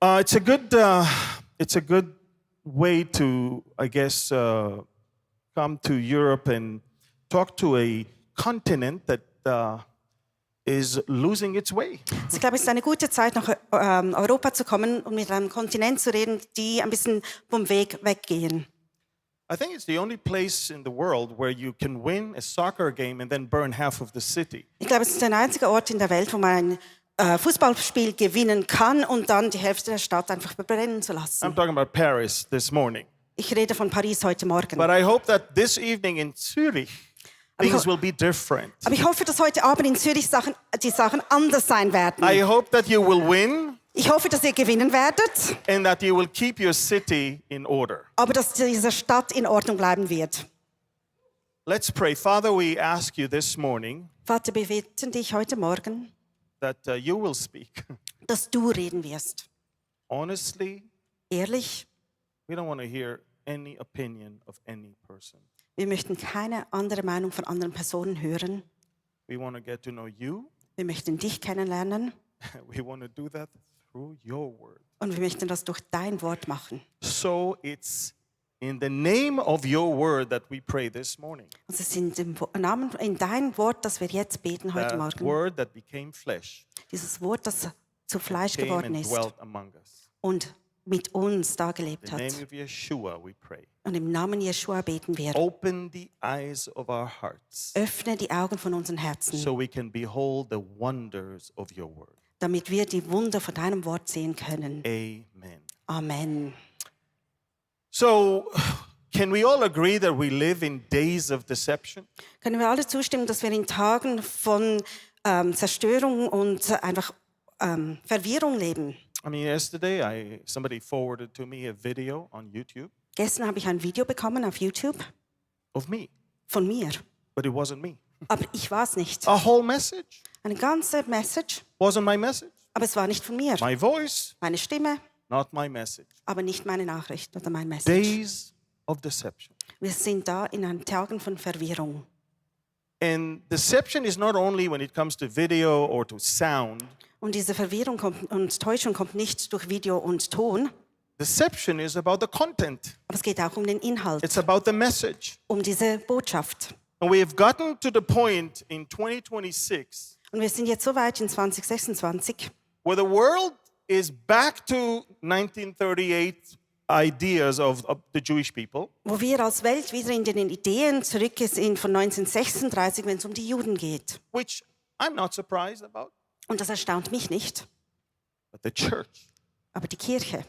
It's a good way to, I guess, come to Europe and talk to a continent that is losing its way. Also ich glaube, es ist eine gute Zeit, nach Europa zu kommen und mit einem Kontinent zu reden, die ein bisschen vom Weg weggehen. I think it's the only place in the world where you can win a soccer game and then burn half of the city. Ich glaube, es ist der einzige Ort in der Welt, wo man ein Fußballspiel gewinnen kann und dann die Hälfte der Stadt einfach verbrennen zu I'm lassen. talking about Paris this morning. Ich rede von Paris heute Morgen. But I hope that this evening in Zurich, things will be different. Aber ich hoffe, dass heute Abend in Zürich die Sachen anders sein werden. I hope that you will win Ich hoffe, dass ihr gewinnen werdet, and that you will keep your city in order. aber dass diese Stadt in Ordnung bleiben wird. Let's pray. Father, we ask you this morning Vater, wir bitten dich heute Morgen, that you will speak. dass du reden wirst. Honestly, Ehrlich, we don't want to hear any opinion of any person. wir möchten keine andere Meinung von anderen Personen hören. We want to get to know you. Wir möchten dich kennenlernen We want to do that through your word. und wir möchten das durch dein Wort machen. So it's in the name of your word that we pray this morning. Also es ist im Namen, in dein Wort, das wir jetzt beten heute That Morgen. word that became flesh Dieses Wort, das zu Fleisch came geworden and ist dwelt among us. und mit uns da In gelebt the hat. name of Yeshua we pray. Und im Namen Jeschua beten wir. Open the eyes of our hearts Öffne die Augen von unseren Herzen, so we can behold the wonders of your word. damit wir die Wunder von deinem Wort sehen können. Amen. Amen. So, can we all agree that we live in days of deception? Können wir alle zustimmen, dass wir in Tagen von Zerstörung und einfach Verwirrung leben? I mean, yesterday somebody forwarded to me a video on YouTube Gestern habe ich ein Video bekommen auf YouTube of me, von mir, but it wasn't me. aber ich war es nicht. A whole message Eine ganze Message, wasn't my message. aber es war nicht von mir. My voice, Meine Stimme, not my message. aber nicht meine Nachricht oder mein Message. Days of deception. Wir sind da in einen Tagen von Verwirrung. And deception is not only when it comes to video or to sound. Und diese Verwirrung und Täuschung kommt nicht durch Video und Ton, Deception is about the content. aber es geht auch um den Inhalt, It's about the message. um diese Botschaft. And we have gotten to the point in 2026 Und wir sind jetzt so weit in 2026, where the world is back to 1938 ideas of the Jewish people. wo wir als Welt wieder in den Ideen zurück sind von 1936, wenn es um die Juden geht. Which I'm not surprised about. Und das erstaunt mich nicht. But the Aber die Kirche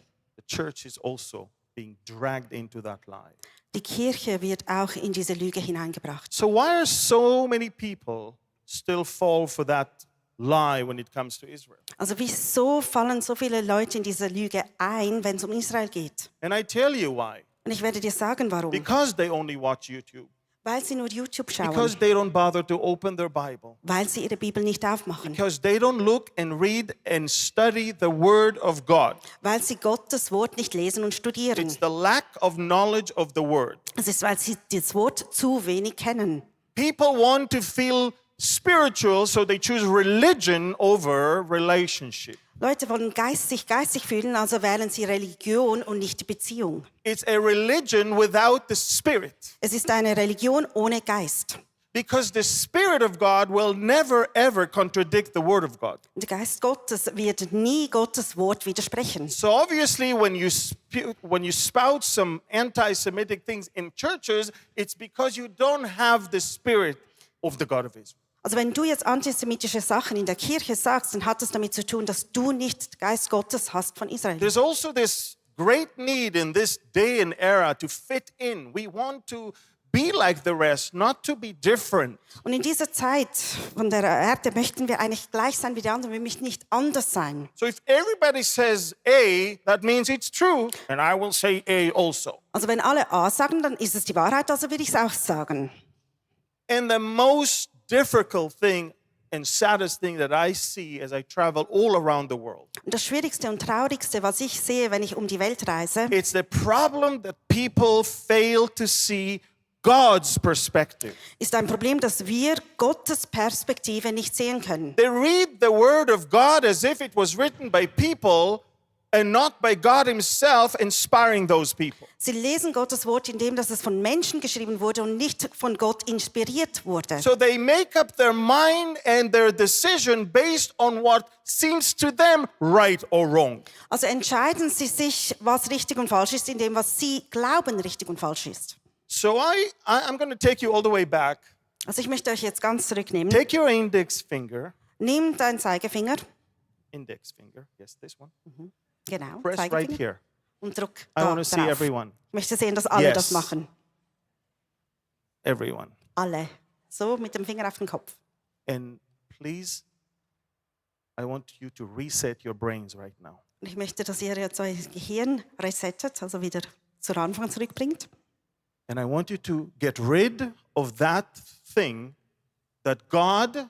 church is also being dragged into that lie. Die Kirche wird auch in diese Lüge hineingebracht. So why are so many people still fall for that lie when it comes to Israel? Also wieso fallen so viele Leute in diese Lüge ein, wenn es um Israel geht? And I tell you why. Und ich werde dir sagen, warum. Because they only watch YouTube. Weil sie nur YouTube Because schauen. they don't bother to open their Bible. Weil sie ihre Bibel nicht aufmachen. Because they don't look and read and study the Word of God. Weil sie Gottes Wort nicht lesen und studieren. It's the lack of knowledge of the Word. Es ist, weil sie das Wort zu wenig kennen. People want to feel spiritual, so they choose religion over relationship. Leute wollen sich geistig fühlen, also wählen sie Religion und nicht die Beziehung. It's a religion without the Spirit. Es ist eine Religion ohne Geist. Because the Spirit of God will never ever contradict the Word of God. Der Geist Gottes wird nie Gottes Wort widersprechen. So obviously when you spout some anti-Semitic things in churches, it's because you don't have the Spirit of the God of Israel. Also wenn du jetzt antisemitische Sachen in der Kirche sagst, dann hat es damit zu tun, dass du nicht den Geist Gottes hast von Israel. There's also this great need in this day and era to fit in. We want to be like the rest, not to be different. Und in dieser Zeit von der Erde möchten wir eigentlich gleich sein wie die anderen, wir möchten nicht anders sein. So if everybody says A, that means it's true, and I will say A also. Also wenn alle A sagen, dann ist es die Wahrheit, also würde ich es auch sagen. And the most difficult thing and saddest thing that I see as I travel all around the world. Und das Schwierigste und Traurigste, was ich sehe, wenn ich um die Welt reise, It's the problem that people fail to see God's perspective. ist ein Problem, dass wir Gottes Perspektive nicht sehen können. They read the word of God as if it was written by people and not by God himself inspiring those people. Sie lesen Gottes Wort, indem dass es von Menschen geschrieben wurde und nicht von Gott inspiriert wurde. So they make up their mind and their decision based on what seems to them right or wrong. Also entscheiden sie sich, was richtig und falsch ist, in dem, was sie glauben, richtig und falsch ist. So I'm going to take you all the way back. Also ich möchte euch jetzt ganz zurücknehmen. Take your index finger. Nimm deinen Zeigefinger, Index finger. Yes, this one. genau, Press right Zeigefinger, here. und drück I da want to see drauf. everyone. Ich möchte sehen, dass alle Yes. das machen. Everyone. Alle. So mit dem Finger auf den Kopf. And please, I want you to reset your brains right now. Und ich möchte, dass ihr jetzt euer Gehirn resettet, also wieder zu Anfang zurückbringt. And I want you to get rid of that thing that God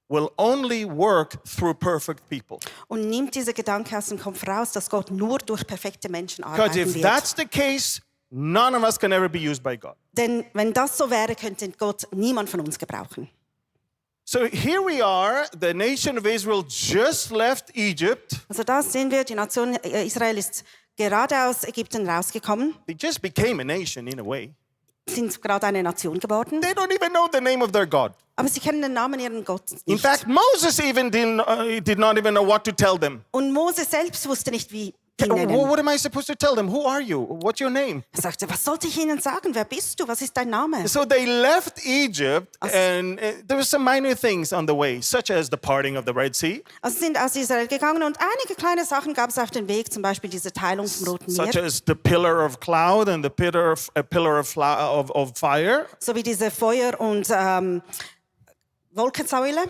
will only work through perfect people. Und nimmt diese Gedanke aus dem Kopf raus, dass Gott nur durch perfekte Menschen Because arbeiten if wird. that's the case, none of us can ever be used by God. Denn wenn das so wäre, könnte Gott niemand von uns gebrauchen. So here we are, the nation of Israel just left Egypt. Also da sehen wir, die Nation Israel ist gerade aus Ägypten rausgekommen, They just became a nation in a way. sind gerade eine Nation geworden, They don't even know the name of their God. aber sie kennen den Namen ihren Gottes In nicht. fact, Moses even did not even know what to tell them. Und Mose selbst wusste nicht, wie ihn nennen. What am I supposed to tell them? Who are you? What's your name? Er sagte, was sollte ich ihnen sagen? Wer bist du? Was ist dein Name? So they left Egypt, and there were some minor things on the way, such as the parting of the Red Sea, Also sind aus Israel gegangen und einige kleine Sachen gab es auf dem Weg, zum Beispiel diese Teilung vom Roten such Meer, as the pillar of cloud and the pillar of fire. sowie diese Feuer- und Wolkensäule.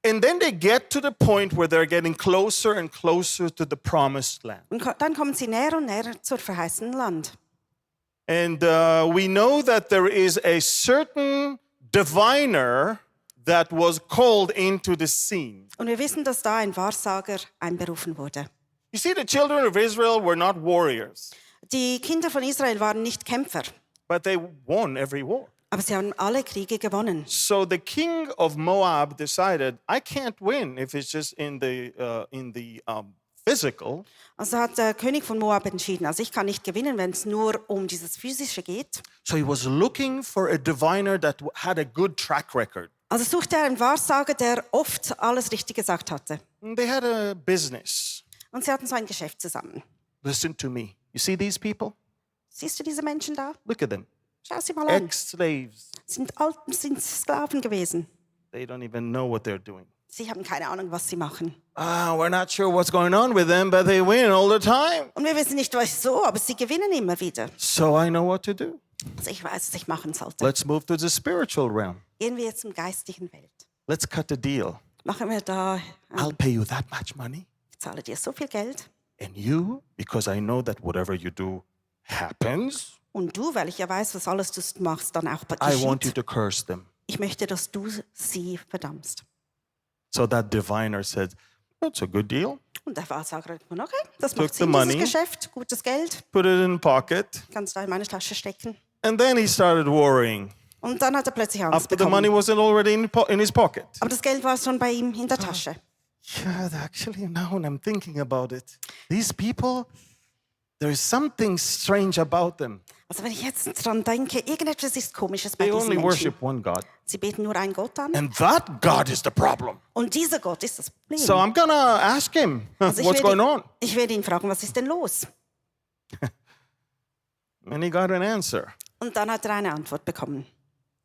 And then they get to the point where they're getting closer and closer to the promised land. Und dann kommen sie näher und näher zur verheißenen Land. And we know that there is a certain diviner that was called into the scene. Und wir wissen, dass da ein Wahrsager einberufen wurde. You see, the children of Israel were not warriors, Die Kinder von Israel waren nicht Kämpfer, but they won every war. aber sie haben alle Kriege gewonnen. So the king of Moab decided, I can't win if it's just in the physical. Also hat der König von Moab entschieden, also ich kann nicht gewinnen, wenn es nur um dieses Physische geht. So he was looking for a diviner that had a good track record. Also suchte er einen Wahrsager, der oft alles richtig gesagt hatte. And they had a business. Und sie hatten so ein Geschäft zusammen. Listen to me. You see these people? Siehst du diese Menschen da? Look at them. Schau sie mal an. Ex-slaves. Sind Sklaven gewesen. They don't even know what they're doing. Sie haben keine Ahnung, was sie machen. We're not sure what's going on with them, but they win all the time. Und wir wissen nicht, wieso, aber sie gewinnen immer wieder. So I know what to do. Also ich weiß, was ich machen sollte. Let's move to the spiritual realm. Gehen wir jetzt zum geistigen Welt. Let's cut the deal. Machen wir da, I'll pay you that much money. ich zahle dir so viel Geld. And you, because I know that whatever you do happens, Und du, weil ich ja weiß, was alles du machst, dann auch I want you geschieht. to curse them. Ich möchte, dass du sie verdammst. So that diviner said, that's a good deal. Und der Wahrsager hat gesagt, okay, das Took macht the Sinn, money. dieses Geschäft, gutes Geld, Put it in pocket. kannst du in meine Tasche stecken. And then he started worrying Und dann hat er plötzlich Angst after the money bekommen. wasn't already in his pocket. Aber das Geld war schon bei ihm in der Tasche. Yeah, actually, now when I'm thinking about it, these people, there is something strange about them. Also wenn ich jetzt dran denke, irgendetwas ist Komisches bei They diesen only Menschen. worship one God. Sie beten nur einen Gott an. And that God is the problem. Und dieser Gott ist das Problem. So I'm going to ask him, Also what's going on? Ich werde ihn fragen, was ist denn los? And he got an answer. Und dann hat er eine Antwort bekommen.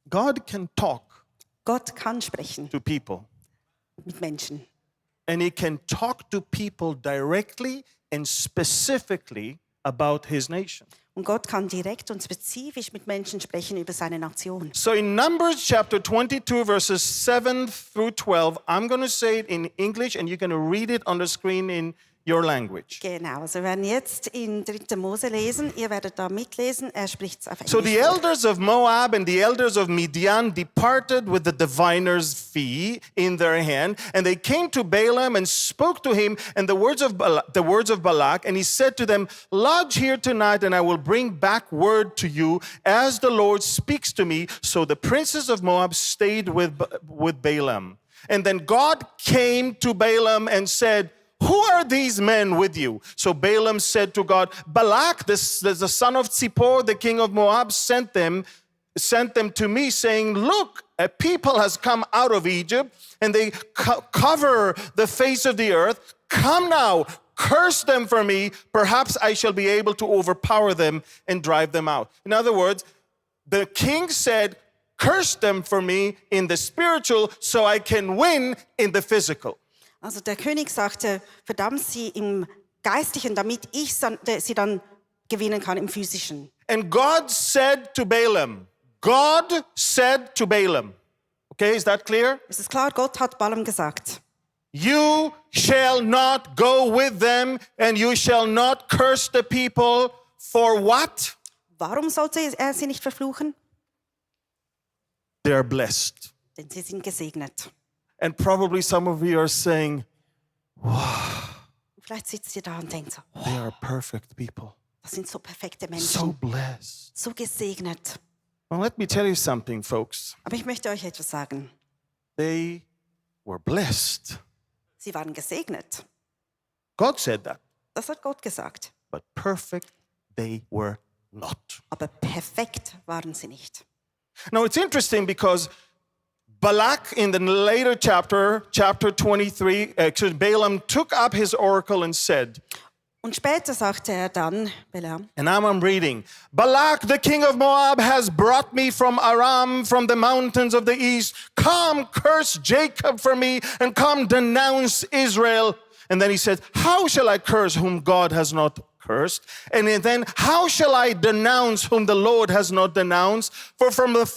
God can talk Gott kann sprechen to people. mit Menschen. And he can talk to people directly and specifically about his nation. Und Gott kann direkt und spezifisch mit Menschen sprechen über seine Nation. So in Numbers chapter 22, verses 7 through 12, I'm going to say it in English and you're going to read it on the screen in your language. Genau, also wir werden jetzt in 3. Mose lesen. Ihr werdet da mitlesen. Er spricht es auf Englisch. So the elders of Moab and the elders of Midian departed with the diviner's fee in their hand, and they came to Balaam and spoke to him and the words of Balak, and he said to them, "Lodge here tonight, and I will bring back word to you as the Lord speaks to me." So the princes of Moab stayed with Balaam. And then God came to Balaam and said, who are these men with you? So Balaam said to God, Balak, the son of Zippor, the king of Moab, sent them to me, saying, look, a people has come out of Egypt, and they cover the face of the earth. Come now, curse them for me. Perhaps I shall be able to overpower them and drive them out. In other words, the king said, curse them for me in the spiritual so I can win in the physical. Also der König sagte, verdammt sie im Geistlichen, damit ich sie dann gewinnen kann im Physischen. And God said to Balaam, okay, is that clear? Ist es klar? Gott hat Balaam gesagt, You shall not go with them, and you shall not curse the people for what? warum sollte er sie nicht verfluchen? They are blessed. Denn sie sind gesegnet. And probably some of you are saying, Vielleicht sitzt ihr da und denkt so, they are perfect people, das sind so perfekte so Menschen, blessed. so gesegnet. Well, let me tell you something, folks. Aber ich möchte euch etwas sagen. They were blessed. Sie waren gesegnet. God said that, Das hat Gott gesagt. but perfect they were not. Aber perfekt waren sie nicht. Now, it's interesting because Balak, in the later chapter 23, Balaam took up his oracle and said, Und später sagte er dann, Balaam, and now I'm reading, Balak, the king of Moab, has brought me from Aram, from the mountains of the east. Come, curse Jacob for me, and come, denounce Israel. And then he said, how shall I curse whom God has not cursed? And then, how shall I denounce whom the Lord has not denounced? For from the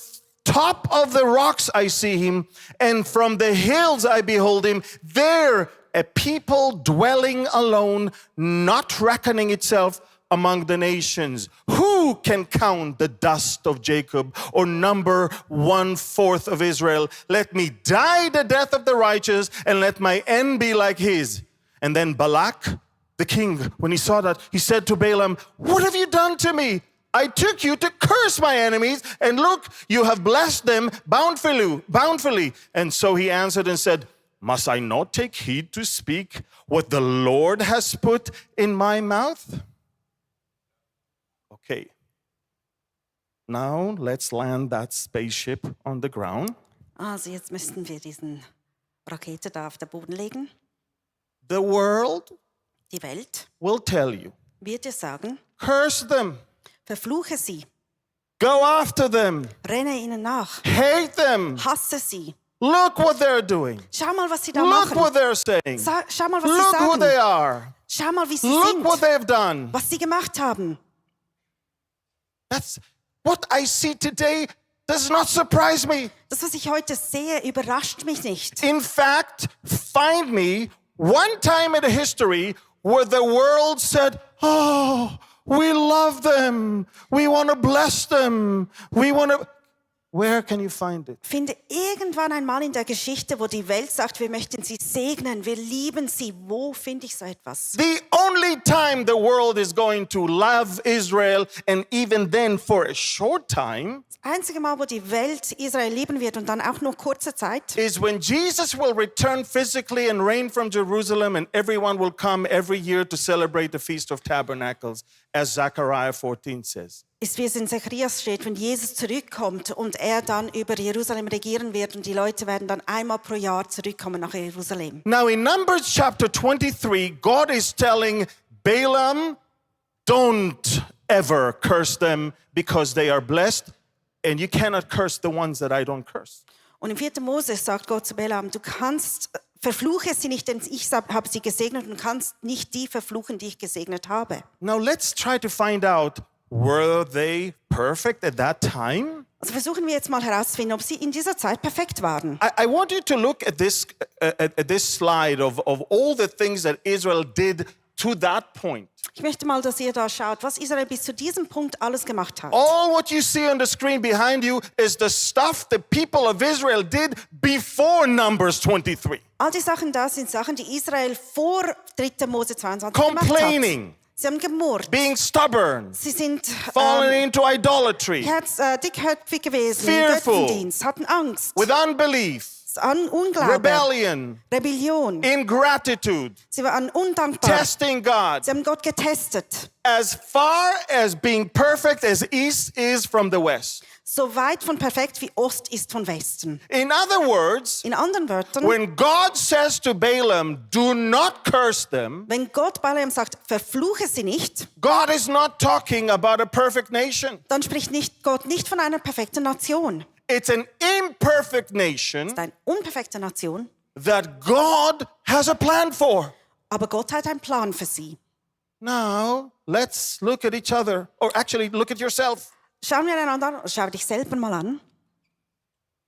top of the rocks I see him, and from the hills I behold him. There a people dwelling alone, not reckoning itself among the nations. Who can count the dust of Jacob or number 1/4 of Israel? Let me die the death of the righteous, and let my end be like his. And then Balak, the king, when he saw that, he said to Balaam, what have you done to me? I took you to curse my enemies, and look, you have blessed them bountifully. And so he answered and said, must I not take heed to speak what the Lord has put in my mouth? Okay. Now let's land that spaceship on the ground. also jetzt müssten wir diesen Rakete da auf den Boden legen. The world Die Welt will tell you, wird dir sagen, curse them, verfluche sie, go after them, renne ihnen nach, hate them. hasse sie. Look what they're doing. Schau mal, was sie da Look machen. what they're saying. Schau mal, was Look sie who sagen. they are. Schau mal, wie sie Look what sind, they've done. was sie gemacht haben. That's what I see today does not surprise me. Das, was ich heute sehe, überrascht mich nicht. In fact, find me one time in history where the world said, oh, we love them. We want to bless them. We want to... Where can you find it? Finde irgendwann einmal in der Geschichte, wo die Welt sagt, wir möchten sie segnen, wir lieben sie. Wo finde ich so etwas? The only time the world is going to love Israel, and even then for a short time, Das einzige Mal, wo die Welt Israel lieben wird und dann auch nur kurze Zeit, is when Jesus will return physically and reign from Jerusalem, and everyone will come every year to celebrate the Feast of Tabernacles, as Zechariah 14 says. ist, wie es in Zecharias steht, wenn Jesus zurückkommt und er dann über Jerusalem regieren wird und die Leute werden dann einmal pro Jahr zurückkommen nach Jerusalem. Now in Numbers chapter 23, God is telling Balaam, don't ever curse them because they are blessed, and you cannot curse the ones that I don't curse. Und im 4. Mose sagt Gott zu Balaam, du kannst, verfluche sie nicht, denn ich habe sie gesegnet und kannst nicht die verfluchen, die ich gesegnet habe. Now let's try to find out, were they perfect at that time? Also versuchen wir jetzt mal herauszufinden, ob sie in dieser Zeit perfekt waren. I want you to look at this slide of all the things that Israel did to that point. Ich möchte mal, dass ihr da schaut, was Israel bis zu diesem Punkt alles gemacht hat. All what you see on the screen behind you is the stuff the people of Israel did before Numbers 23. All die Sachen da sind Sachen, die Israel vor 3. Mose 22 gemacht hat. Complaining, Sie haben gemurrt. being stubborn, Sie sind falling into idolatry, dickköpfig gewesen, Fearful. Götzendienst, hatten Angst. with unbelief, Unglaube, rebellion, Rebellion. ingratitude, Sie waren undankbar. testing God. Sie haben Gott getestet. As far as being perfect as east is from the west. So weit von perfekt wie Ost ist von Westen. In other words, In anderen Wörtern, when God says to Balaam, do not curse them, wenn Gott Balaam sagt, verfluche sie nicht, God is not talking about a perfect nation. dann spricht Gott nicht von einer perfekten Nation. It's an imperfect Es nation ist eine unperfekte Nation, that God has a plan for. aber Gott hat einen Plan für sie. Now, let's look at each other, or actually look at yourself. Schauen wir einander an, schau dich selber mal an.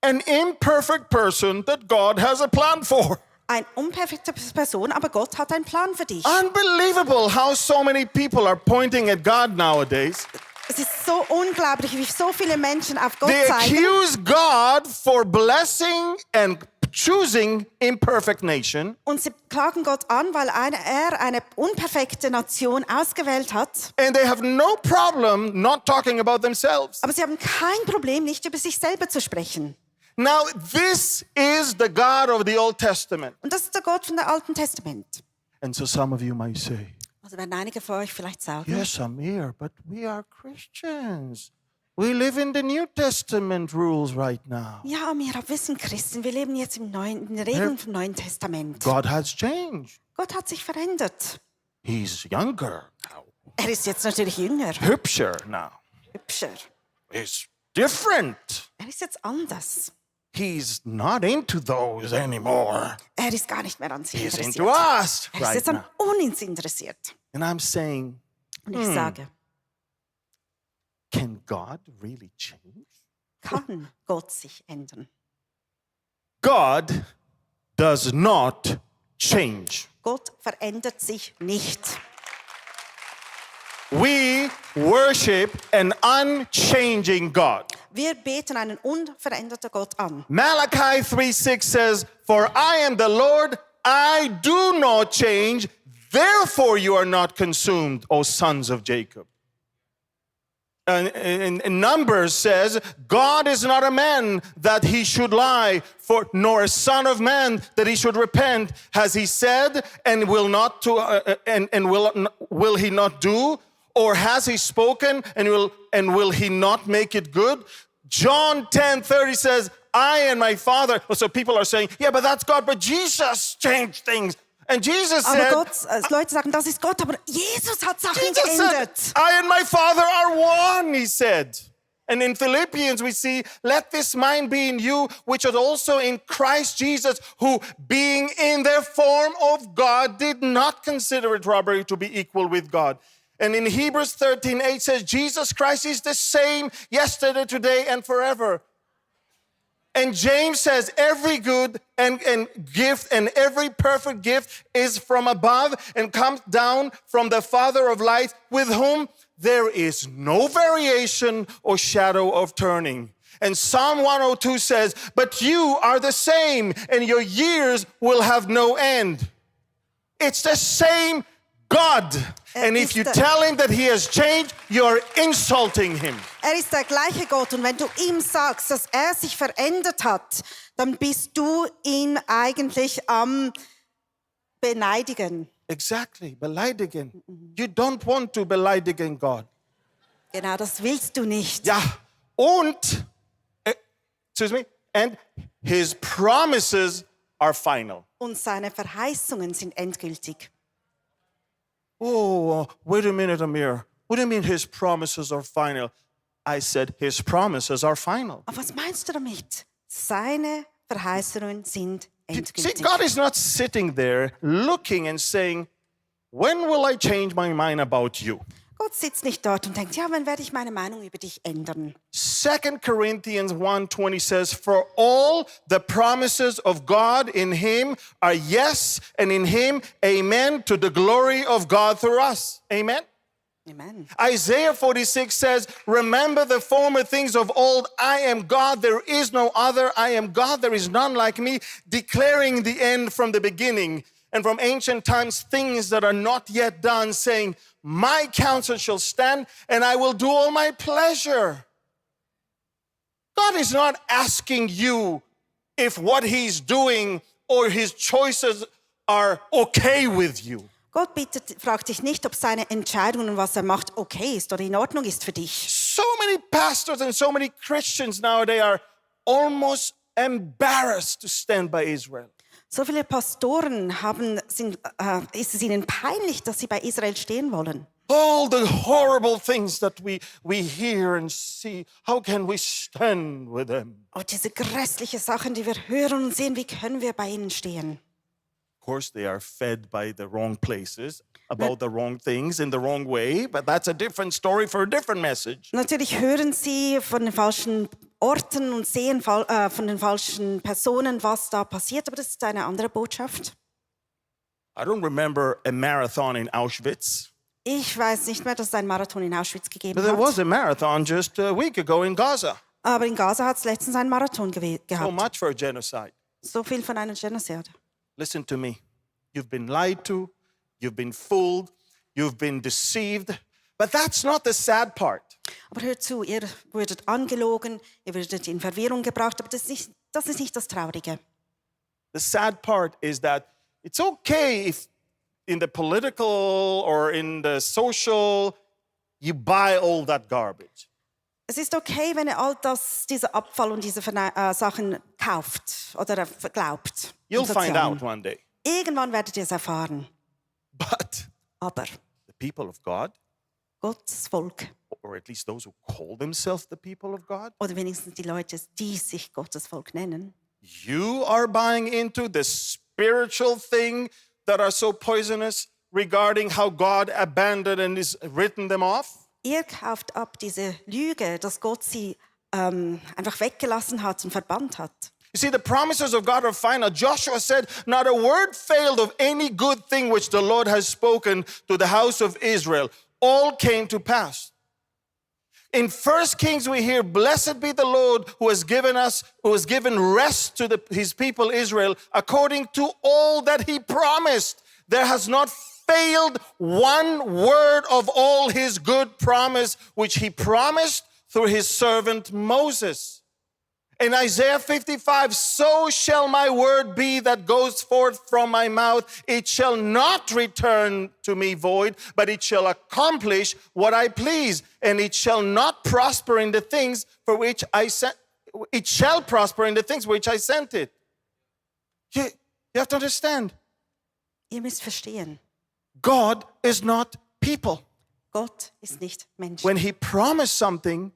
An imperfect person that God has a plan for. Eine unperfekte Person, aber Gott hat einen Plan für dich. Unbelievable how so many people are pointing at God nowadays. Es ist so unglaublich, wie so viele Menschen auf Gott They zeigen. accuse God for blessing and choosing imperfect nation. Und sie klagen Gott an, weil er eine unperfekte Nation ausgewählt hat. And they have no problem not talking about themselves. Aber sie haben kein Problem, nicht über sich selber zu sprechen. Now, this is the God of the Old Testament. Und das ist der Gott von dem Alten Testament. And so some of you might say, Also werden einige von euch vielleicht sagen, yes, Amir, but we are Christians. We live in the New Testament rules right now. ja, wir sind Christen, wir leben jetzt in den Regeln vom Neuen Testament. God has changed. Gott hat sich verändert. He's younger now, Er ist jetzt natürlich jünger, hipster now. hübscher. He's different. Er ist jetzt anders. He's not into those anymore. Er ist gar nicht mehr an sich He's interessiert. into us Er ist right jetzt an now. uns interessiert. And I'm saying, Und ich sage, can God really change? kann Gott sich ändern? God does not change. Gott verändert sich nicht. We worship an unchanging God. Wir beten einen unveränderten Gott an. Malachi 3:6 says, for I am the Lord, I do not change, therefore you are not consumed, O sons of Jacob. And Numbers says, God is not a man that he should lie, nor a son of man that he should repent. Has he said, and will not will he not do? Or has he spoken, and will he not make it good? John 10:30 says, I and my Father. So people are saying, yeah, but that's God, but Jesus changed things. And Jesus said, Aber Leute sagen, das ist Gott, aber Jesus hat Sachen Jesus said, geändert. I and my Father are one, he said. And in Philippians we see, let this mind be in you, which was also in Christ Jesus, who being in the form of God, did not consider it robbery to be equal with God. And in Hebrews 13:8 says, Jesus Christ is the same yesterday, today, and forever. And James says, every good and gift and every perfect gift is from above and comes down from the Father of lights, with whom there is no variation or shadow of turning. And Psalm 102 says, but you are the same, and your years will have no end. It's the same God. And if you tell him that he has changed, you're insulting him. Er ist der gleiche Gott und wenn du ihm sagst, dass er sich verändert hat, dann bist du ihn eigentlich am beneidigen. Exactly, beleidigen. You don't want to beleidigen God. Genau, das willst du nicht. Ja, und, excuse me, and his promises are final. Und seine Verheißungen sind endgültig. Oh, wait a minute, Amir. What do you mean his promises are final? I said his promises are final. Aber was meinst du damit? Seine Verheißungen sind See, endgültig. God is not sitting there looking and saying, when will I change my mind about you? Gott sitzt nicht dort und denkt, ja, wann werde ich meine Meinung über dich ändern? 2 Corinthians 1:20 says, for all the promises of God in him are yes, and in him amen, to the glory of God through us. Amen. Amen. Isaiah 46 says, remember the former things of old. I am God, there is no other. I am God, there is none like me, declaring the end from the beginning, and from ancient times things that are not yet done, saying, my counsel shall stand, and I will do all my pleasure. God is not asking you if what he's doing or his choices are okay with you. Gott fragt dich nicht, ob seine Entscheidungen und was er macht okay ist oder in Ordnung ist für dich. So many pastors and so many Christians nowadays are almost embarrassed to stand by Israel. So viele Pastoren ist es ihnen peinlich, dass sie bei Israel stehen wollen. All the horrible things that we hear and see, how can we stand with them? Oh, diese grässlichen Sachen, die wir hören und sehen, wie können wir bei ihnen stehen? Of course, they are fed by the wrong places, about the wrong things in the wrong way, but that's a different story for a different message. Natürlich hören sie von den falschen Orten und sehen von den falschen Personen, was da passiert, aber das ist eine andere Botschaft. I don't remember a marathon in Auschwitz, Ich weiß nicht mehr, dass es einen Marathon in Auschwitz gegeben but there was hat. a marathon just a week ago in Gaza. Aber in Gaza hat es letztens einen Marathon So gehabt. much for a genocide. So viel von einer Genozid. Listen to me. You've been lied to, you've been fooled, you've been deceived, but that's not the sad part. Aber hört zu, ihr wurdet angelogen, ihr wurdet in Verwirrung gebracht, aber das ist nicht das Traurige. The sad part is that it's okay if in the political or in the social you buy all that garbage. Es ist okay, wenn ihr all dieser Abfall und diese Sachen kauft oder glaubt. im You'll find Sozialen. out one day. Irgendwann werdet ihr es erfahren. But Aber the people of God, Gottes Volk, or at least those who call themselves the people of God, oder wenigstens die Leute, die sich Gottes Volk nennen, you are buying into the spiritual thing that are so poisonous regarding how God abandoned and is written them off. ihr kauft ab diese Lüge, dass Gott sie einfach weggelassen hat und verbannt hat. You see, the promises of God are final. Joshua said, not a word failed of any good thing which the Lord has spoken to the house of Israel. All came to pass. In 1 Kings, we hear, blessed be the Lord who has given rest to his people Israel according to all that he promised. There has not failed one word of all his good promise, which he promised through his servant Moses. In Isaiah 55, so shall my word be that goes forth from my mouth. It shall not return to me void, but it shall accomplish what I please. And it shall not prosper in the things for which I sent. It shall prosper in the things which I sent it. You have to understand, Ihr müsst verstehen, God is not people. Gott ist nicht Mensch. When he promised something,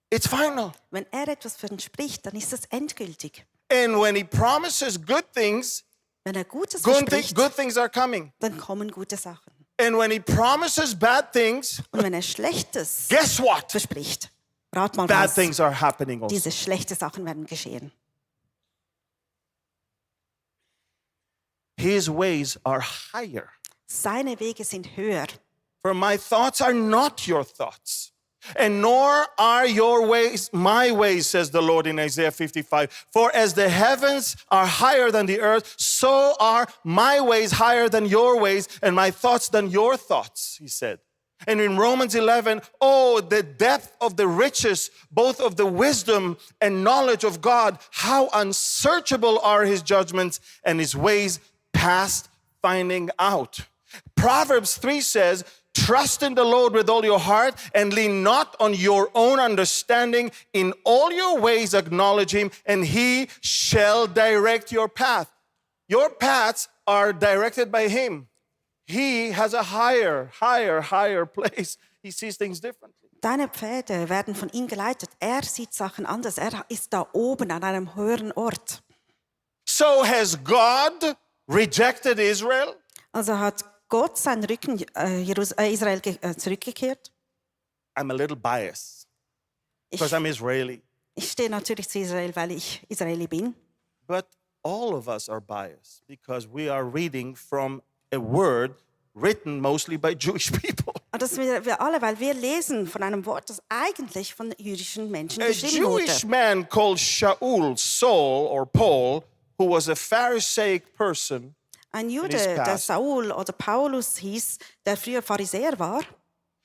it's final. Wenn er etwas verspricht, dann ist das endgültig. And when he promises good things, Wenn er Gutes verspricht, good things are coming. dann kommen gute Sachen. And when he promises bad things, Und wenn er Schlechtes guess what? verspricht, rat mal Bad was, things are happening also. diese schlechten Sachen werden geschehen. His ways are higher. Seine Wege sind höher. For my thoughts are not your thoughts. And nor are your ways my ways, says the Lord in Isaiah 55. For as the heavens are higher than the earth, so are my ways higher than your ways, and my thoughts than your thoughts, he said. And in Romans 11, oh, the depth of the riches, both of the wisdom and knowledge of God, how unsearchable are his judgments and his ways past finding out. Proverbs 3 says, trust in the Lord with all your heart and lean not on your own understanding. In all your ways acknowledge him and he shall direct your path. Your paths are directed by him. He has a higher place. He sees things differently. Deine Pfade werden von ihm geleitet. Er sieht Sachen anders. Er ist da oben an einem höheren Ort. So has God rejected Israel? Also hat Gott seinen Rücken Israel zurückgekehrt. I'm a little biased because I'm Israeli. Ich stehe natürlich zu Israel, weil ich Israeli bin. But all of us are biased because we are reading from a word written mostly by Jewish people. Und das wir alle, weil wir lesen von einem Wort, das eigentlich von jüdischen Menschen A geschrieben wurde. Jewish man called Shaul, Saul or Paul, who was a Pharisaic person, Ein Jude, his der past. Saul oder Paulus hieß, der früher Pharisäer war.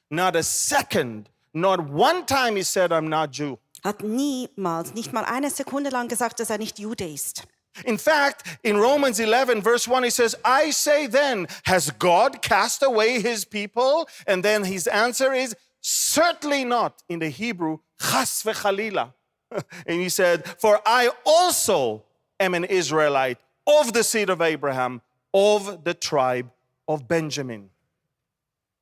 not a second, not one time he said, I'm not Jew. hat niemals, nicht mal eine Sekunde lang gesagt, dass er nicht Jude ist. In fact, in Romans 11, verse 1, he says, I say then, has God cast away his people? And then his answer is, certainly not. In the Hebrew, chas v'chalila. And he said, for I also am an Israelite of the seed of Abraham, of the tribe of Benjamin.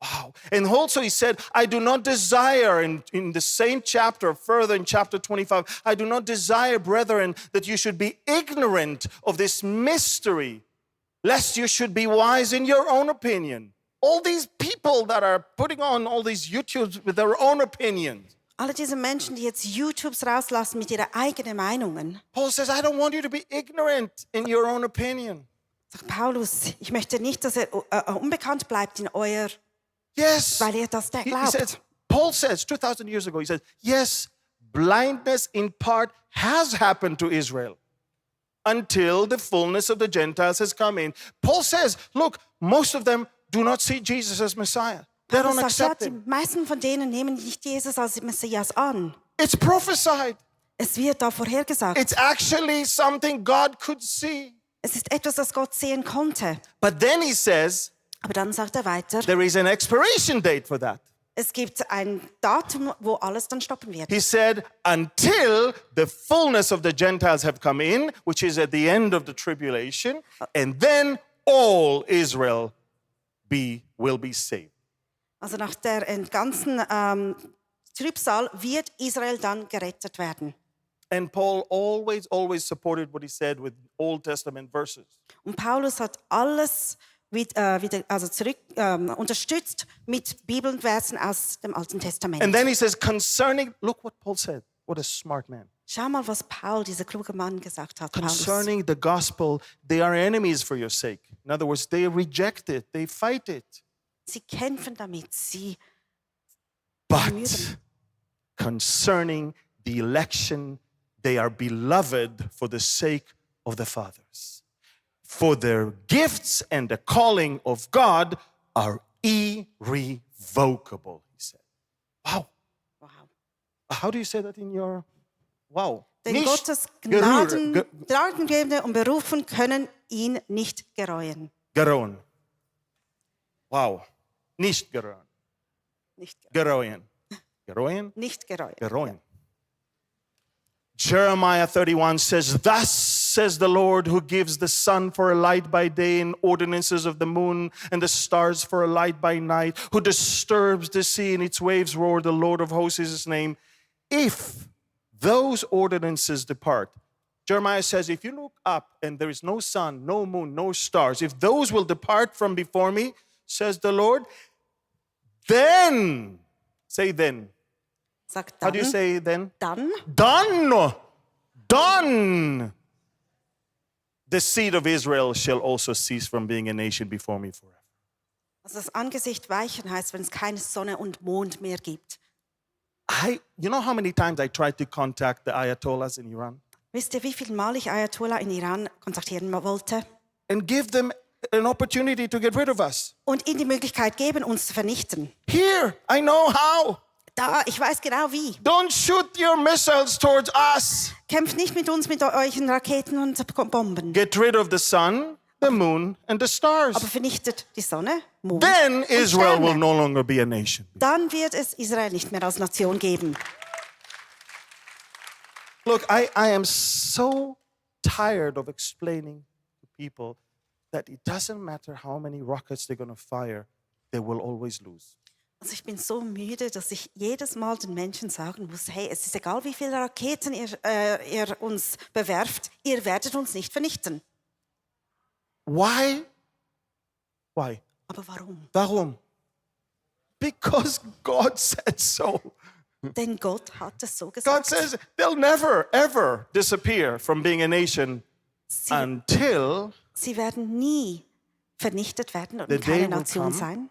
Wow. And also he said, I do not desire, in the same chapter, further in chapter 25, I do not desire, brethren, that you should be ignorant of this mystery, lest you should be wise in your own opinion. All these people that are putting on all these YouTubes with their own opinions. Alle diese Menschen, die jetzt YouTubes rauslassen mit ihren eigenen Meinungen. Paul says, I don't want you to be ignorant in your own opinion. Sagt Paulus, ich möchte nicht, dass er unbekannt bleibt in euer, Yes. weil ihr das He glaubt. says, Paul says 2,000 years ago, he says, yes, blindness in part has happened to Israel until the fullness of the Gentiles has come in. Paul says, look, most of them do not see Jesus as Messiah. They don't Paulus sagt, accept ja, him. die meisten von denen nehmen nicht Jesus als Messias an. It's prophesied. Es wird da vorhergesagt. It's actually something God could see. Es ist etwas, das Gott sehen konnte. But then he says, Aber dann sagt er weiter, there is an expiration date for that. es gibt ein Datum, wo alles dann stoppen wird. He said, until the fullness of the Gentiles have come in, which is at the end of the tribulation, and then all Israel will be saved. Also nach der ganzen Trübsal wird Israel dann gerettet werden. And Paul always supported what he said with Old Testament verses. Und Paulus hat alles wieder zurück unterstützt mit Bibelversen aus dem Alten Testament. And then he says, concerning, look what Paul said. What a smart man. Schau mal, was Paul, dieser kluge Mann, gesagt hat. Paulus. Concerning the gospel, they are enemies for your sake. In other words, they reject it, they fight it. Sie kämpfen damit, sie But concerning the election, they are beloved for the sake of the fathers. For their gifts and the calling of God are irrevocable, he said. Wow. wow. How do you say that in your... Wow. Denn Nicht Gottes Gnadengebende und Berufen können ihn nicht gereuen. gereuen. Wow. Nicht gereuen. Nicht, Gereuen. Gereuen? nicht gereuen. Gereuen. Jeremiah 31 says, thus says the Lord who gives the sun for a light by day and ordinances of the moon and the stars for a light by night, who disturbs the sea and its waves roar, the Lord of hosts is his name. If those ordinances depart, Jeremiah says, if you look up and there is no sun, no moon, no stars, if those will depart from before me, says the Lord, then, say then. Sagt How do you dann, say then? dann Done. The seed of Israel shall also cease from being a nation before me forever. also das Angesicht weichen heißt, wenn es keine Sonne und Mond mehr gibt. You know how many times I tried to contact the Ayatollahs in Iran Wisst ihr, wie viel Mal ich Ayatollah in Iran kontaktieren wollte? and give them an opportunity to get rid of us? Und ihnen die Möglichkeit geben, uns zu vernichten. Here, I know how. Da, ich weiß genau wie. Don't shoot your missiles towards us. Kämpft nicht mit uns, mit euren Raketen und Bomben. Get rid of the sun, the moon, and the stars. Aber vernichtet die Sonne, Mond Then und Israel will Sterne. no longer be a nation. Dann wird es Israel nicht mehr als Nation geben. Look, I am so tired of explaining to people that it doesn't matter how many rockets they're going to fire, they will always lose. Also ich bin so müde, dass ich jedes Mal den Menschen sagen muss, hey, es ist egal, wie viele Raketen ihr uns bewerft, ihr werdet uns nicht vernichten. Why? Why? Aber warum? Warum? Because God said so. Denn Gott hat es so God gesagt. says they'll never, ever disappear from being a nation until Sie werden nie vernichtet werden und The day keine will Nation come. sein,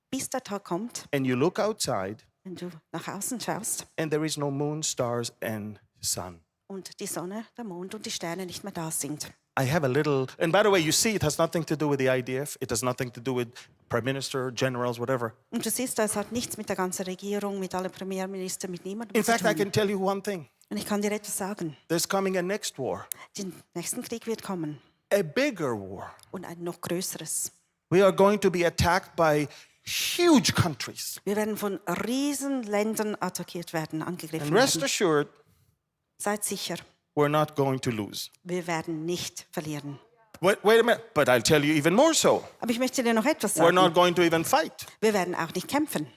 bis der Tag kommt, and you look outside wenn du nach außen schaust and there is no moon, stars, and sun. und die Sonne, der Mond und die Sterne nicht mehr da sind. I have a little, and by the way, you see, it has nothing to do with the IDF. It has nothing to do with prime minister, generals, whatever. Und du siehst, das hat nichts mit der ganzen Regierung, mit allen Premierministern, mit niemandem In zu fact, I tun. can tell you one thing. Und ich kann dir etwas sagen. There's coming a next war, Der nächste Krieg wird kommen. a bigger war. Und ein noch größeres. We are going to be attacked by huge countries. Wir werden von riesen Ländern attackiert werden, angegriffen And rest werden. assured, Seid sicher, we're not going to lose. wir werden nicht verlieren. Wait a minute, but I'll tell you even more so. Aber ich möchte dir noch etwas We're not sagen. going to even fight. Wir werden auch nicht kämpfen.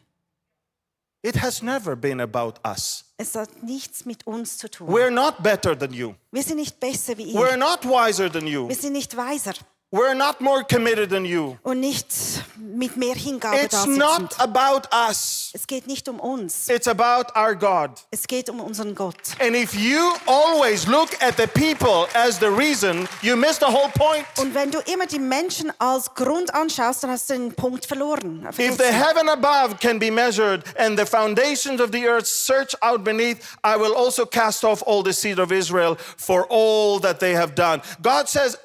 It has never been about us. Es hat nichts mit uns zu tun. We're not better than you. Wir sind nicht besser wie We're ihr. not wiser than you. Wir sind nicht weiser We're not more committed than you. und nicht mit mehr Hingabe It's da not sitzend. about us. Es geht nicht um uns. It's about our God. Es geht um unseren Gott. And if you always look at the people as the reason, you miss the whole point. Und wenn du immer die Menschen als Grund anschaust, dann hast du den Punkt verloren. If the heaven above can be measured and the foundations of the earth search out beneath, I will also cast off all the seed of Israel for all that they have done. God says,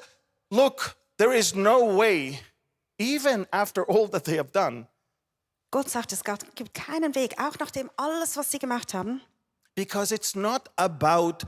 look, there is no way, even after all that they have done, Gott sagt, es gibt keinen Weg, auch nach dem alles, was sie gemacht haben. because it's not about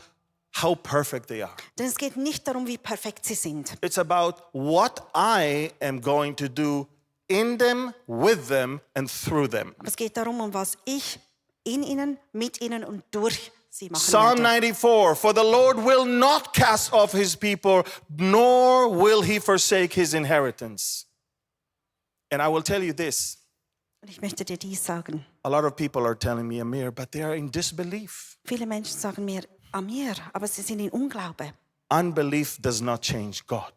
how perfect they are. Denn es geht nicht darum, wie perfekt sie sind. It's about what I am going to do in them, with them, and through them. Aber es geht darum, um was ich in ihnen, mit ihnen und durch sie machen Psalm werde. 94, for the Lord will not cast off his people, nor will he forsake his inheritance. And I will tell you this, Und ich möchte dir dies sagen. a lot of people are telling me, Amir, but they are in disbelief. Viele Menschen sagen mir, Amir, aber sie sind in Unglaube. Unbelief does not change God.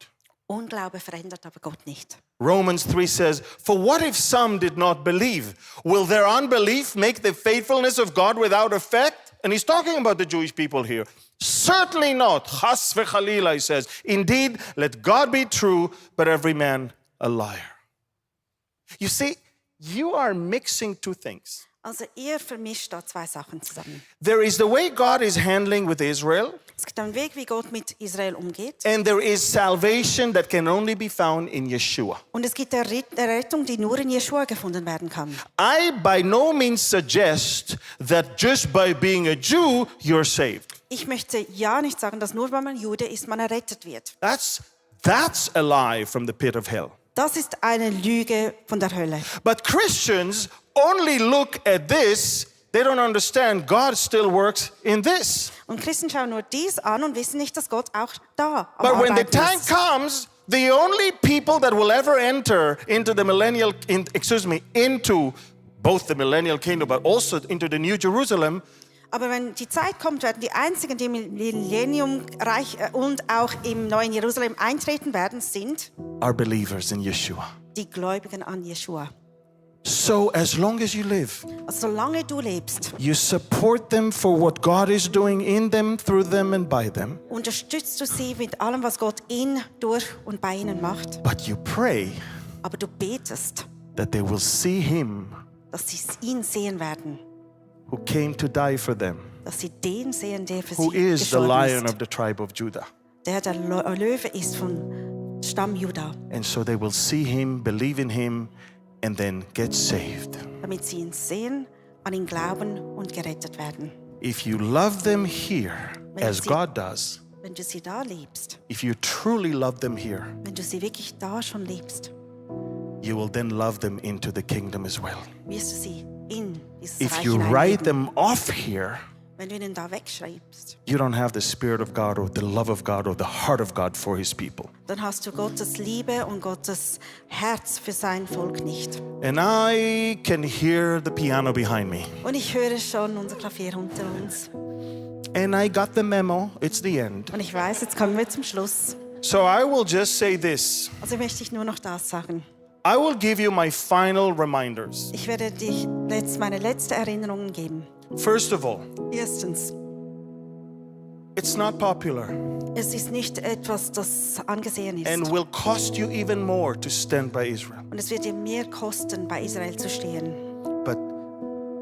Unglaube verändert aber Gott nicht. Romans 3 says, for what if some did not believe? Will their unbelief make the faithfulness of God without effect? And he's talking about the Jewish people here. Certainly not. Chas v'chalila, he says. Indeed, let God be true, but every man a liar. You see, you are mixing two things. Also ihr vermischt da zwei Sachen zusammen. There is the way God is handling with Israel, Es gibt einen Weg, wie Gott mit Israel umgeht. and there is salvation that can only be found in Yeshua. Und es gibt eine Rettung, die nur in Jeschua gefunden werden kann. I by no means suggest that just by being a Jew, you're saved. Ich möchte ja nicht sagen, dass nur weil man Jude ist, man errettet wird. That's a lie from the pit of hell. Das ist eine Lüge von der Hölle. But Christians only look at this, they don't understand God still works in this. Und Christen schauen nur dies an und wissen nicht, dass Gott auch da am But when the Arbeiten time ist. comes, the only people that will ever enter into the into both the millennial kingdom, but also into the New Jerusalem, Aber wenn die Zeit kommt, werden die einzigen, die im Millenniumreich und auch im neuen Jerusalem eintreten werden, sind are believers in Yeshua. die Gläubigen an Jeschua. So as long as you live, Also solange du lebst, you support them for what God is doing in them, through them, and by them. unterstützt du sie mit allem, was Gott in, durch und bei ihnen macht. But you pray Aber du betest, that they will see Him dass sie ihn sehen werden, who came to die for them, dass sie den sehen, der für who sie is the gestorben Lion ist, of the tribe of Judah. der Löwe ist von Stamm Juda, And so they will see Him, believe in Him, and then get saved. damit sie ihn sehen, an ihn glauben und gerettet werden. If you love them here, Wenn as sie- God does, Wenn du sie da liebst, if you truly love them here, wenn du sie wirklich da schon liebst, you will then love them into the kingdom as well. wirst du sie in dieses If Reich you write hineinlegen. them off here, Wenn du ihnen da wegschreibst, you don't have the Spirit of God or the love of God or the heart of God for His people. dann hast du Gottes Liebe und Gottes Herz für sein Volk nicht. And I can hear the piano behind me. Und ich höre schon unser Klavier unter uns. And I got the memo, it's the end. Und ich weiß, jetzt kommen wir zum Schluss. So I will just say this. Also möchte ich nur noch das sagen. I will give you my final reminders. Ich werde dir meine letzten Erinnerungen geben. First of all, Erstens, it's not popular es ist nicht etwas, das angesehen ist. and will cost you even more to stand by Israel. Und es wird dir mehr kosten, bei Israel zu stehen. But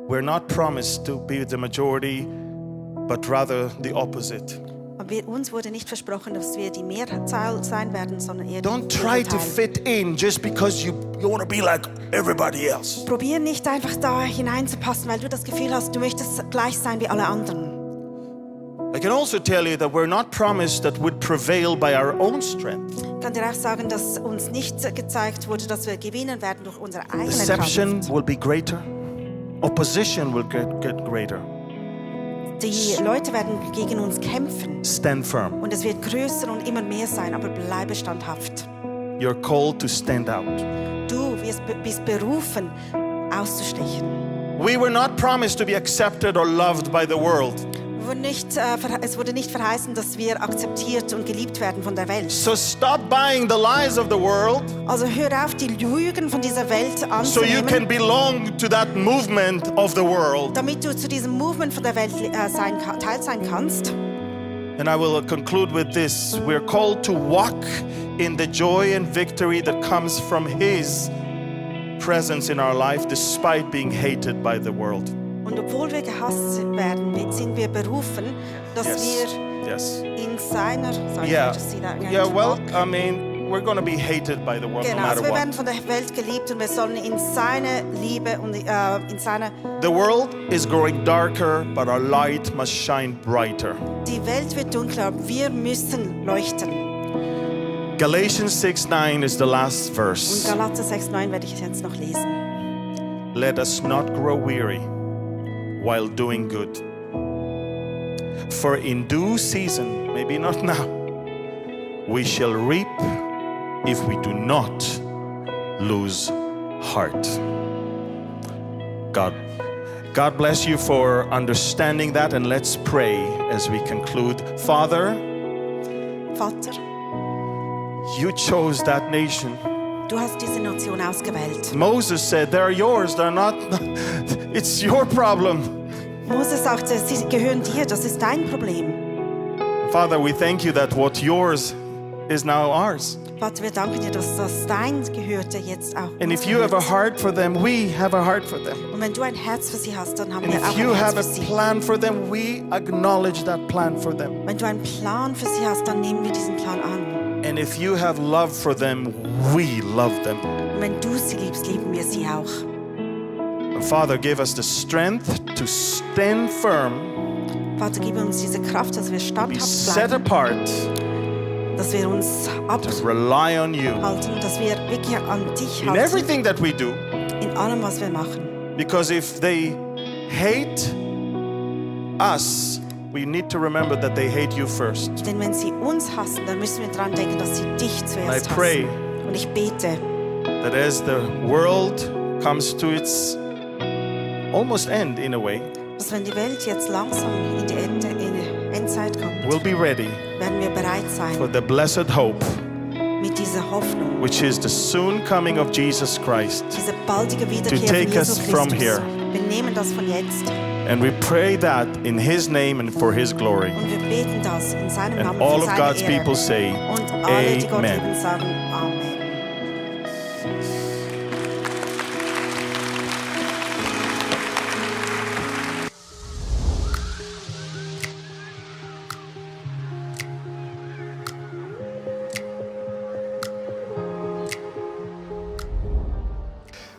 we're not promised to be the majority, but rather the opposite. Aber uns wurde nicht versprochen, dass wir die Mehrzahl sein werden, sondern eher Don't die try to Mittelteil. fit in just because you want to be like everybody else. Probier nicht einfach da hineinzupassen, weil du das Gefühl hast, du möchtest gleich sein wie alle anderen. I can also tell you that we're not promised that we'd prevail by our own strength. Ich kann dir auch sagen, dass uns nicht gezeigt wurde, dass wir gewinnen werden durch unsere eigene Deception Kraft. will be greater. Opposition will get greater. Die Leute werden gegen uns kämpfen Stand firm. und es wird größer und immer mehr sein, aber bleibe standhaft. You're called to stand out. Du bist berufen, auszustechen. We were not promised to be accepted or loved by the world. Es wurde nicht verheißen, dass wir akzeptiert und geliebt werden von der Welt. So stop buying the lies of the world Also hör auf, die Lügen von dieser Welt so you can anzunehmen, belong to that movement of the world. damit du zu diesem Movement von der Welt Teil sein kannst. And I will conclude with this. We're called to walk in the joy and victory that comes from His presence in our life despite being hated by the world. Und obwohl wir gehasst werden, sind wir berufen, dass Yes. wir in seiner... Sorry, Yeah. I just see that again. Yeah, well, Walk. I mean, we're going to be hated by the world no Genau, matter also wir werden what. von der Welt geliebt und wir sollen in seine Liebe und in seine... The world is growing darker, but our light must shine brighter. Die Welt wird dunkler, wir müssen leuchten. Galatians 6:9 is the last Und verse. Galater 6,9 werde ich jetzt noch lesen. Let us not grow weary while doing good. For in due season, maybe not now, we shall reap if we do not lose heart. God bless you for understanding that, and let's pray as we conclude. Father, Vater, you chose that nation. du hast diese Nation ausgewählt. Moses said, they're yours, they're not, it's your problem. Moses sagte, sie gehören dir, das ist dein Problem. Father, we thank you that what yours is now ours. Vater, wir danken dir, dass das dein Gehörte jetzt auch And uns if you have a gehört. heart for them, we have a heart for them. Und wenn du ein Herz für sie hast, dann haben And wir if auch you ein have Herz a für sie. plan for them, we acknowledge that plan for them. Wenn du einen Plan für sie hast, dann nehmen wir diesen Plan an. And if you have love for them, we love them. Und wenn du sie liebst, lieben wir sie auch. And Father, give us the strength to stand firm, Vater, gib uns diese Kraft, dass wir be standhaft set bleiben, apart, dass wir uns to rely on you abhalten, dass wir wirklich an dich in halten, everything that we do. in allem, was wir machen. Because if they hate us, we need to remember that they hate you first. Denn wenn sie uns hassen, dann müssen wir daran denken, dass sie dich zuerst I pray hassen. Und ich bete, that as the world comes to its almost end in a way, dass wenn die Welt jetzt langsam in die Endzeit kommt, we'll be ready werden wir bereit sein for the blessed hope, mit dieser Hoffnung, which is the soon coming of Jesus Christ. diese baldige Wiederkehr To von take Jesus us from Christus. here. Wir nehmen das von jetzt And we pray that in His name and for His glory. und wir beten das in seinem And Namen all für of seine God's Ehre. people say, Und alle, die Gott Amen. lieben, sagen Amen.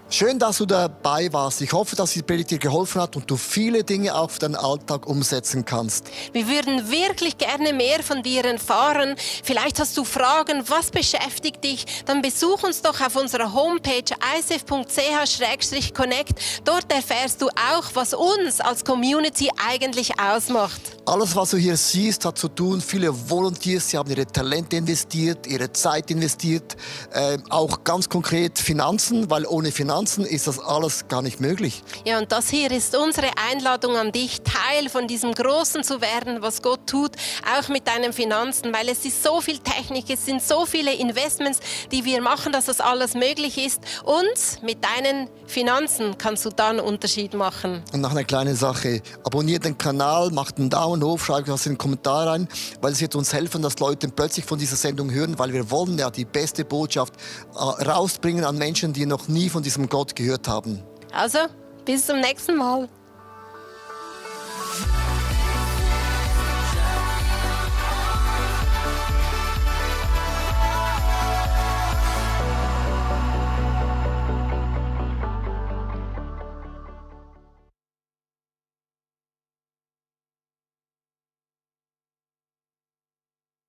Schön, dass du dabei warst. Ich hoffe, dass die Predigt dir geholfen hat und du viele Dinge auch für deinen Alltag umsetzen kannst. Wir würden wirklich gerne mehr von dir erfahren. Vielleicht hast du Fragen, was beschäftigt dich? Dann besuch uns doch auf unserer Homepage icf.ch/connect. Dort erfährst du auch, was uns als Community eigentlich ausmacht. Alles, was du hier siehst, hat zu tun. Viele Volunteers, sie haben ihre Talente investiert, ihre Zeit investiert. Auch ganz konkret Finanzen, weil ohne Finanzen ist das alles gar nicht möglich. Ja, und das hier ist unsere Einladung an dich, Teil von diesem Großen zu werden, was Gott tut, auch mit deinen Finanzen, weil es ist so viel Technik, es sind so viele Investments, die wir machen, dass das alles möglich ist. Und mit deinen Finanzen kannst du dann einen Unterschied machen. Und noch eine kleine Sache. Abonniert den Kanal, macht einen Daumen hoch, schreibt was in den Kommentar rein, weil es wird uns helfen, dass Leute plötzlich von dieser Sendung hören, weil wir wollen ja die beste Botschaft rausbringen an Menschen, die noch nie von diesem Gott gehört haben. Also, bis zum nächsten Mal.